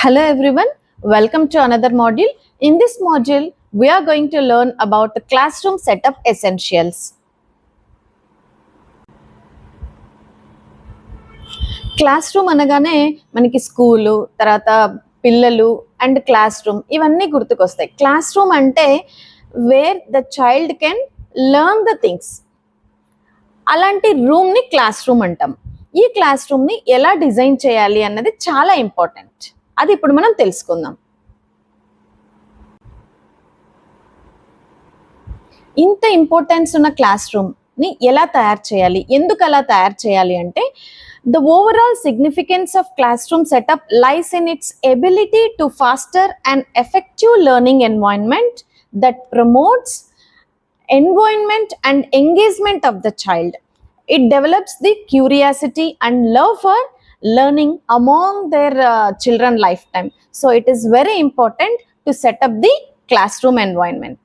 Hello everyone, welcome to another module. In this module, we are going to learn about the classroom setup essentials. Class room అనగానే మనకి school తర్వాత పిల్లలు and class room ఇవన్నీ గుర్తుకొస్తాయి. Class room అంటే wear the child can learn the things. అలాంటి రూమ్ని class room అంటాం. ఈ క్లాస్ రూమ్ని ఎలా డిజైన్ చేయాలి అన్నది చాలా ఇంపార్టెంట్. అది ఇప్పుడు మనం తెలుసుకుందాం. ఇంత ఇంపార్టెన్స్ ఉన్న క్లాస్ రూమ్ని ఎలా తయారు చేయాలి, ఎందుకు అలా తయారు చేయాలి అంటే the overall significance of classroom setup lies in its ability to foster an effective learning environment that promotes environment and engagement of the child. It develops the curiosity and love for learning among their children lifetime. So it is very important to set up the classroom environment.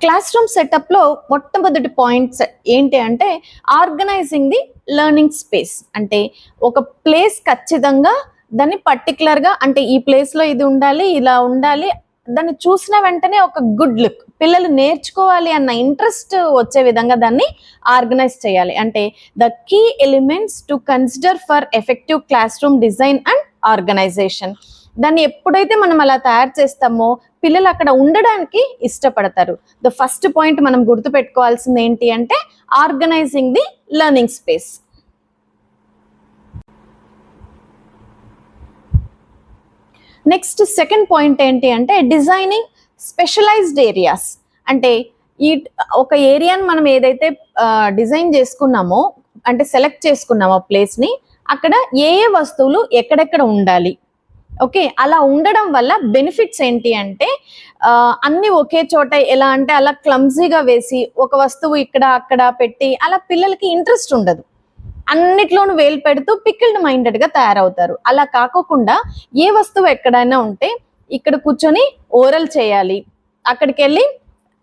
Class room సెటప్లో మొట్టమొదటి points ఏంటి అంటే organising the learning space. అంటే ఒక place ఖచ్చితంగా దాన్ని పర్టికులర్గా అంటే ఈ ప్లేస్లో ఇది ఉండాలి, ఇలా ఉండాలి, దాన్ని చూసిన వెంటనే ఒక గుడ్ లుక్, పిల్లలు నేర్చుకోవాలి అన్న ఇంట్రెస్ట్ వచ్చే విధంగా దాన్ని ఆర్గనైజ్ చేయాలి. అంటే the key elements to consider for effective classroom design and organisation. దాన్ని ఎప్పుడైతే మనం అలా తయారు చేస్తామో పిల్లలు అక్కడ ఉండడానికి ఇష్టపడతారు. ద ఫస్ట్ పాయింట్ మనం గుర్తుపెట్టుకోవాల్సింది ఏంటి అంటే organising the learning space. Next second point ఏంటి అంటే డిజైనింగ్ స్పెషలైజ్డ్ ఏరియాస్. అంటే ఈ ఒక ఏరియాని మనం ఏదైతే డిజైన్ చేసుకున్నామో అంటే సెలెక్ట్ చేసుకున్నామో ప్లేస్ని, అక్కడ ఏ ఏ వస్తువులు ఎక్కడెక్కడ ఉండాలి. ఓకే, అలా ఉండడం వల్ల బెనిఫిట్స్ ఏంటి అంటే అన్నీ ఒకే చోట ఎలా అంటే అలా క్లమ్జీగా వేసి ఒక వస్తువు ఇక్కడ అక్కడ పెట్టి అలా పిల్లలకి ఇంట్రెస్ట్ ఉండదు. అన్నిట్లోనూ వేలు పెడుతూ పికిల్డ్ మైండెడ్గా తయారవుతారు. అలా కాకోకుండా ఏ వస్తువు ఎక్కడైనా ఉంటే ఇక్కడ కూర్చొని ఓరల్ చేయాలి, అక్కడికి వెళ్ళి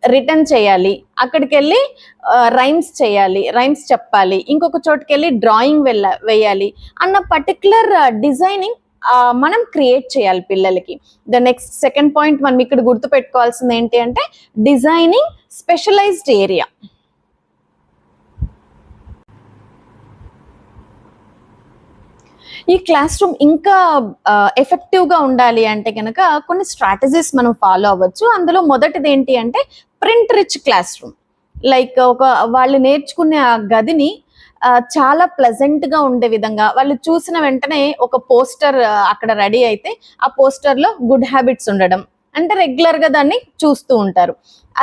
రిటర్న్ చేయాలి, అక్కడికి వెళ్ళి రైమ్స్ చేయాలి, రైమ్స్ చెప్పాలి, ఇంకొక చోటుకి వెళ్ళి డ్రాయింగ్ వేయాలి అన్న పర్టికులర్ డిజైనింగ్ మనం క్రియేట్ చేయాలి పిల్లలకి. ద నెక్స్ట్ సెకండ్ పాయింట్ మనం ఇక్కడ గుర్తుపెట్టుకోవాల్సింది ఏంటి అంటే డిజైనింగ్ స్పెషలైజ్డ్ ఏరియా. ఈ క్లాస్ రూమ్ ఇంకా ఎఫెక్టివ్గా ఉండాలి అంటే కనుక కొన్ని స్ట్రాటజీస్ మనం ఫాలో అవ్వచ్చు. అందులో మొదటిది ఏంటి అంటే print rich class room. Like ఒక వాళ్ళు నేర్చుకునే ఆ గదిని చాలా ప్లెజెంట్గా ఉండే విధంగా వాళ్ళు చూసిన వెంటనే ఒక పోస్టర్ అక్కడ రెడీ అయితే ఆ పోస్టర్లో గుడ్ హ్యాబిట్స్ ఉండడం అంటే రెగ్యులర్గా దాన్ని చూస్తూ ఉంటారు.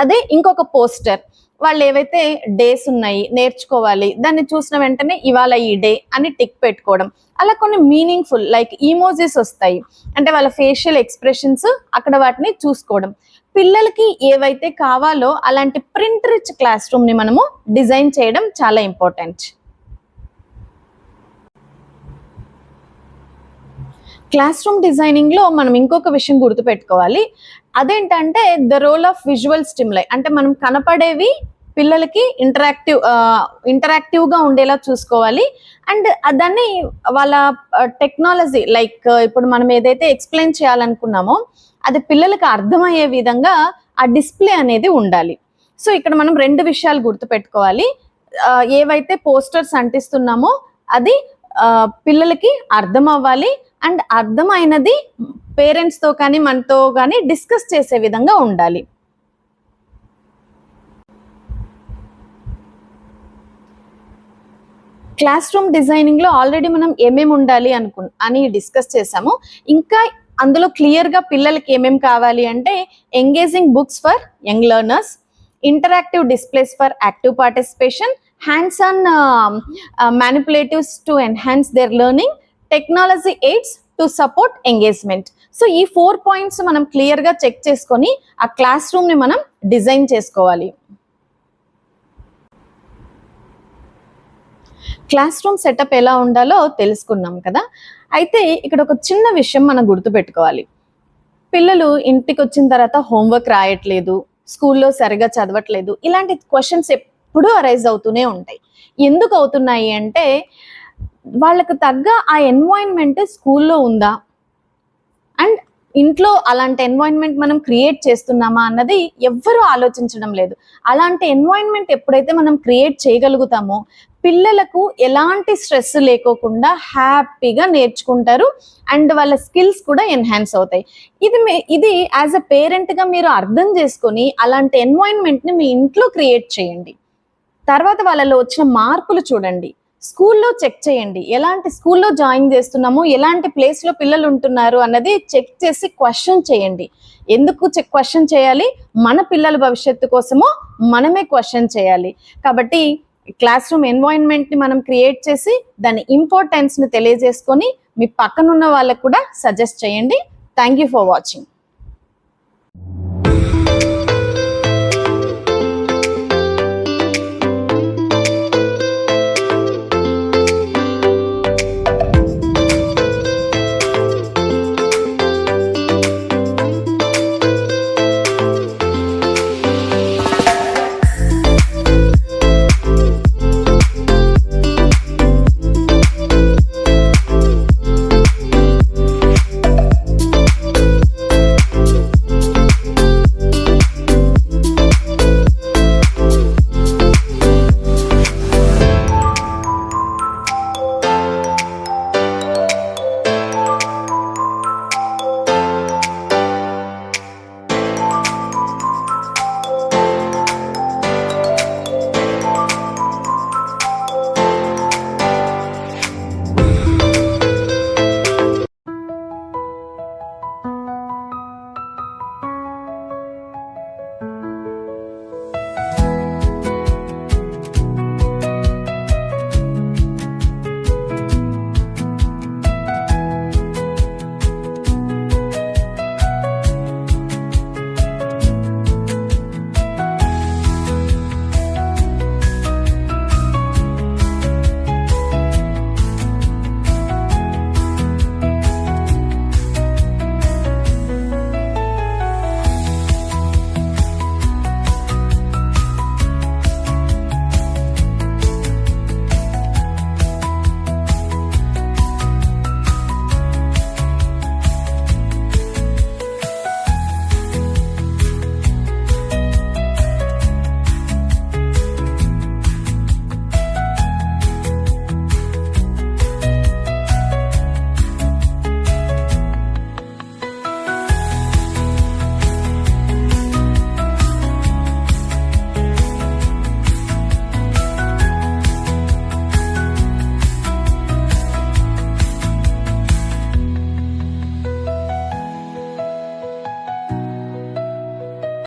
అదే ఇంకొక పోస్టర్ వాళ్ళు ఏవైతే డేస్ ఉన్నాయి నేర్చుకోవాలి దాన్ని చూసిన వెంటనే ఇవాళ ఈ డే అని టిక్ పెట్టుకోవడం. అలా కొన్ని మీనింగ్ఫుల్ లైక్ ఈమోజీస్ వస్తాయి అంటే వాళ్ళ ఫేషియల్ ఎక్స్ప్రెషన్స్ అక్కడ వాటిని చూసుకోవడం. పిల్లలకి ఏవైతే కావాలో అలాంటి ప్రింట్ రిచ్ క్లాస్ రూమ్ని మనము డిజైన్ చేయడం చాలా ఇంపార్టెంట్. క్లాస్ రూమ్ డిజైనింగ్లో మనం ఇంకొక విషయం గుర్తుపెట్టుకోవాలి. అదేంటంటే the role of visual stimuli. అంటే మనం కనపడేవి పిల్లలకి ఇంటరాక్టివ్గా ఉండేలా చూసుకోవాలి. అండ్ దాన్ని వాళ్ళ టెక్నాలజీ లైక్ ఇప్పుడు మనం ఏదైతే ఎక్స్ప్లెయిన్ చేయాలనుకున్నామో అది పిల్లలకి అర్థమయ్యే విధంగా ఆ డిస్ప్లే అనేది ఉండాలి. సో ఇక్కడ మనం రెండు విషయాలు గుర్తుపెట్టుకోవాలి. ఏవైతే పోస్టర్స్ అంటిస్తున్నామో అది పిల్లలకి అర్థం అవ్వాలి అండ్ అర్థమైనది పేరెంట్స్తో కానీ మనతో కానీ డిస్కస్ చేసే విధంగా ఉండాలి. క్లాస్ రూమ్ డిజైనింగ్లో ఆల్రెడీ మనం ఏమేమి ఉండాలి అని డిస్కస్ చేసాము. ఇంకా అందులో క్లియర్గా పిల్లలకి ఏమేమి కావాలి అంటే engaging books for young learners, interactive displays for active participation, hands on manipulatives to enhance their learning, technology aids to support engagement. So ఈ 4 పాయింట్స్ మనం క్లియర్గా చెక్ చేసుకొని ఆ క్లాస్ రూమ్ని మనం డిజైన్ చేసుకోవాలి. క్లాస్ రూమ్ సెటప్ ఎలా ఉండాలో తెలుసుకున్నాం కదా. అయితే ఇక్కడ ఒక చిన్న విషయం మనం గుర్తుపెట్టుకోవాలి. పిల్లలు ఇంటికి వచ్చిన తర్వాత హోంవర్క్ రాయట్లేదు, స్కూల్లో సరిగా చదవట్లేదు, ఇలాంటి క్వశ్చన్స్ ఎప్పుడూ అరైజ్ అవుతూనే ఉంటాయి. ఎందుకు అవుతున్నాయి అంటే వాళ్ళకు తగ్గ ఆ ఎన్వైరన్మెంట్ స్కూల్లో ఉందా అండ్ ఇంట్లో అలాంటి ఎన్వైరన్మెంట్ మనం క్రియేట్ చేస్తున్నామా అన్నది ఎవ్వరూ ఆలోచించడం లేదు. అలాంటి ఎన్వైరన్మెంట్ ఎప్పుడైతే మనం క్రియేట్ చేయగలుగుతామో పిల్లలకు ఎలాంటి స్ట్రెస్ లేకోకుండా హ్యాపీగా నేర్చుకుంటారు అండ్ వాళ్ళ స్కిల్స్ కూడా ఎన్హాన్స్ అవుతాయి. ఇది యాజ్ అ పేరెంట్గా మీరు అర్థం చేసుకొని అలాంటి ఎన్వైరన్మెంట్ని మీ ఇంట్లో క్రియేట్ చేయండి. తర్వాత వాళ్ళలో వచ్చిన మార్పులు చూడండి. స్కూల్లో చెక్ చేయండి, ఎలాంటి స్కూల్లో జాయిన్ చేస్తున్నాము, ఎలాంటి ప్లేస్లో పిల్లలు ఉంటున్నారు అన్నది చెక్ చేసి క్వశ్చన్ చేయండి. ఎందుకు క్వశ్చన్ చేయాలి? మన పిల్లల భవిష్యత్తు కోసమో మనమే క్వశ్చన్ చేయాలి. కాబట్టి క్లాస్ రూమ్ ఎన్వైరన్మెంట్ని మనం క్రియేట్ చేసి దాని ఇంపార్టెన్స్ని తెలియజేసుకొని మీ పక్కనున్న వాళ్ళకు కూడా సజెస్ట్ చేయండి. Thank you for watching.